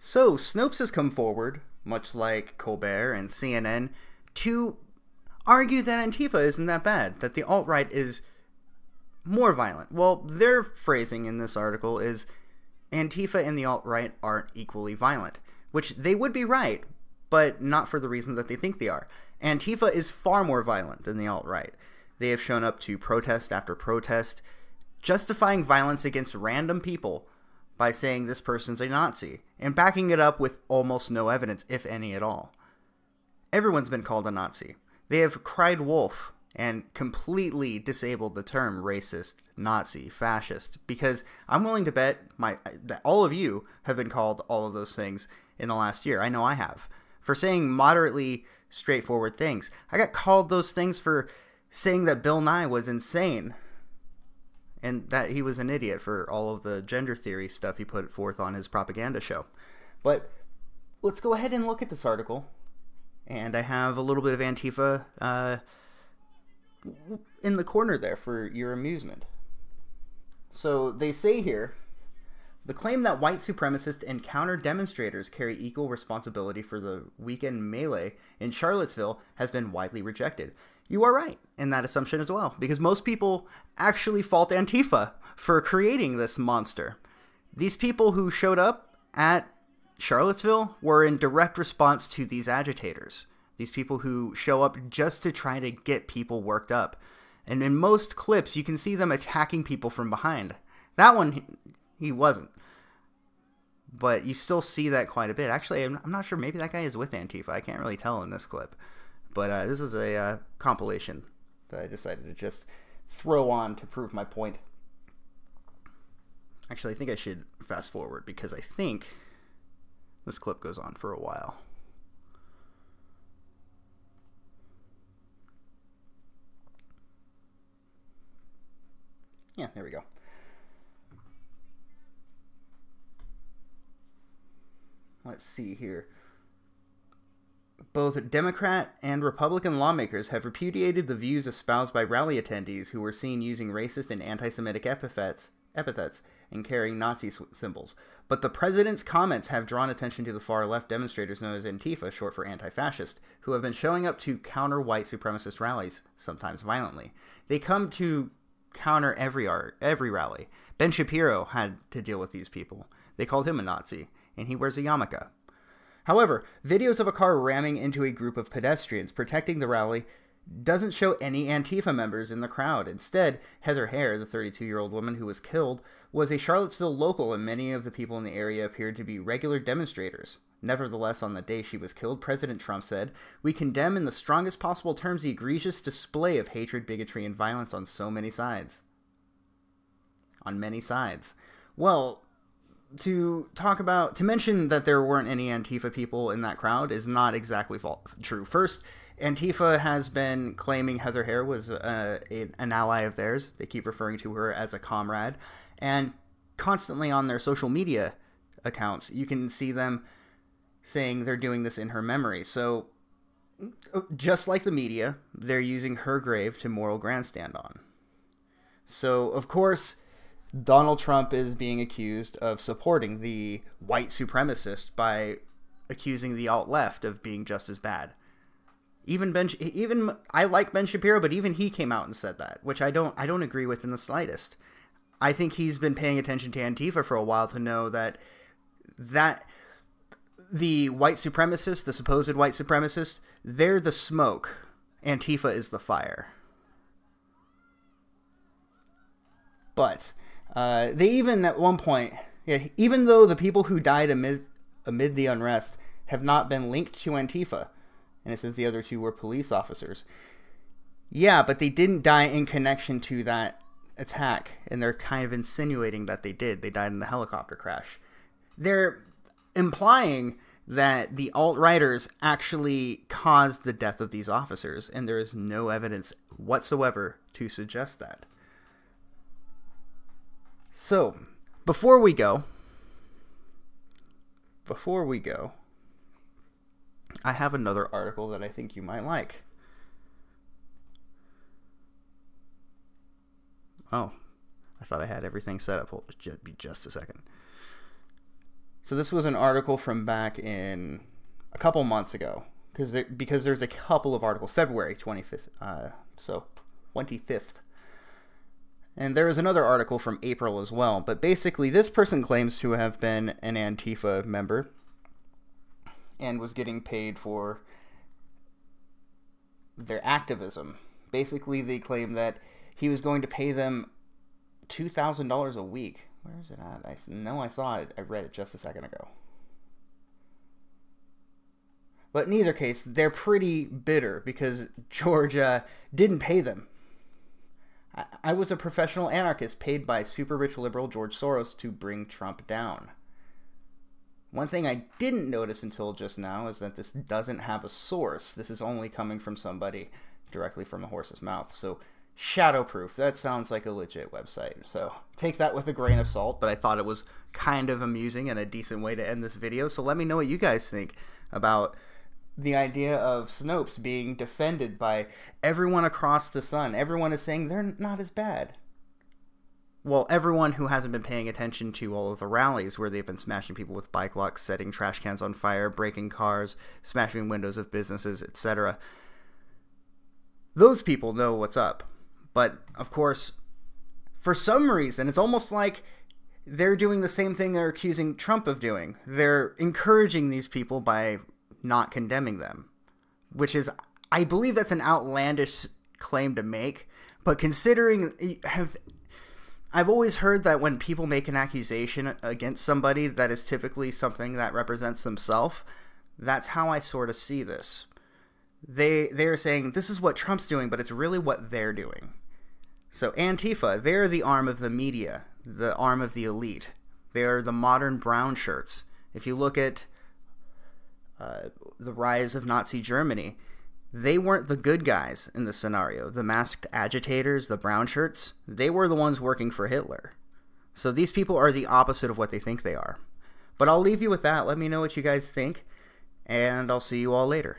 So, Snopes has come forward, much like Colbert and CNN, to argue that Antifa isn't that bad, that the alt-right is more violent. Well, their phrasing in this article is Antifa and the alt-right aren't equally violent, which they would be right, but not for the reason that they think they are. Antifa is far more violent than the alt-right. They have shown up to protest after protest, justifying violence against random people by saying this person's a Nazi, and backing it up with almost no evidence, if any at all. Everyone's been called a Nazi. They have cried wolf and completely disabled the term racist, Nazi, fascist, because I'm willing to bet that all of you have been called all of those things in the last year. I know I have. For saying moderately straightforward things. I got called those things for saying that Bill Nye was insane and that he was an idiot for all of the gender theory stuff he put forth on his propaganda show. But let's go ahead and look at this article. And I have a little bit of Antifa in the corner there for your amusement. So they say here, the claim that white supremacists and counter demonstrators carry equal responsibility for the weekend melee in Charlottesville has been widely rejected. You are right in that assumption as well, because most people actually fault Antifa for creating this monster. These people who showed up at Charlottesville were in direct response to these agitators. These people who show up just to try to get people worked up. And in most clips, you can see them attacking people from behind. That one, he wasn't. But you still see that quite a bit. Actually, I'm not sure. Maybe that guy is with Antifa. I can't really tell in this clip. But this is a compilation that I decided to just throw on to prove my point. Actually, I think I should fast forward because I think this clip goes on for a while. Yeah, there we go. Let's see here. Both Democrat and Republican lawmakers have repudiated the views espoused by rally attendees who were seen using racist and anti-Semitic epithets and carrying Nazi symbols. But the president's comments have drawn attention to the far-left demonstrators known as Antifa, short for anti-fascist, who have been showing up to counter white supremacist rallies, sometimes violently. They come to counter every rally. Ben Shapiro had to deal with these people. They called him a Nazi, and he wears a yarmulke. However, videos of a car ramming into a group of pedestrians protecting the rally doesn't show any Antifa members in the crowd. Instead, Heather Hare, the 32-year-old woman who was killed, was a Charlottesville local, and many of the people in the area appeared to be regular demonstrators. Nevertheless, on the day she was killed, President Trump said, "We condemn in the strongest possible terms the egregious display of hatred, bigotry, and violence on so many sides." On many sides. Well, to mention that there weren't any Antifa people in that crowd is not exactly true. First, Antifa has been claiming Heather Hare was an ally of theirs. They keep referring to her as a comrade. And constantly on their social media accounts, you can see them saying they're doing this in her memory. So, just like the media, they're using her grave to moral grandstand on. So, of course, Donald Trump is being accused of supporting the white supremacist by accusing the alt-left of being just as bad. Even I like Ben Shapiro, but even he came out and said that, which I don't agree with in the slightest. I think he's been paying attention to Antifa for a while to know that the white supremacist, the supposed white supremacist, they're the smoke. Antifa is the fire. But they even at one point, even though the people who died amid the unrest have not been linked to Antifa, and it says the other two were police officers. Yeah, but they didn't die in connection to that attack, and they're kind of insinuating that they did. They died in the helicopter crash. They're implying that the alt-righters actually caused the death of these officers, and there is no evidence whatsoever to suggest that. So, before we go, I have another article that I think you might like. Oh, I thought I had everything set up. Hold be just a second. So this was an article from back in a couple months ago, because there's a couple of articles, February 25th, so 25th. And there is another article from April as well. But basically, this person claims to have been an Antifa member and was getting paid for their activism. Basically, they claim that he was going to pay them $2,000 a week. Where is it at? I know I saw it. I read it just a second ago. But in either case, they're pretty bitter because Georgia didn't pay them. I was a professional anarchist paid by super rich liberal George Soros to bring Trump down. One thing I didn't notice until just now is that this doesn't have a source. This is only coming from somebody directly from the horse's mouth. So, Shadowproof, that sounds like a legit website. So, take that with a grain of salt, but I thought it was kind of amusing and a decent way to end this video. So let me know what you guys think about the idea of Snopes being defended by everyone across the sun. Everyone is saying they're not as bad. Well, everyone who hasn't been paying attention to all of the rallies where they've been smashing people with bike locks, setting trash cans on fire, breaking cars, smashing windows of businesses, etc. Those people know what's up. But, of course, for some reason, it's almost like they're doing the same thing they're accusing Trump of doing. They're encouraging these people by not condemning them, which is, I believe that's an outlandish claim to make, but considering, I've always heard that when people make an accusation against somebody, that is typically something that represents themselves. That's how I sort of see this. They're saying this is what Trump's doing, but it's really what they're doing. So Antifa, they're the arm of the media, the arm of the elite. They're the modern brown shirts. If you look at the rise of Nazi Germany, they weren't the good guys in the scenario. The masked agitators, the brown shirts, they were the ones working for Hitler. So these people are the opposite of what they think they are. But I'll leave you with that. Let me know what you guys think, and I'll see you all later.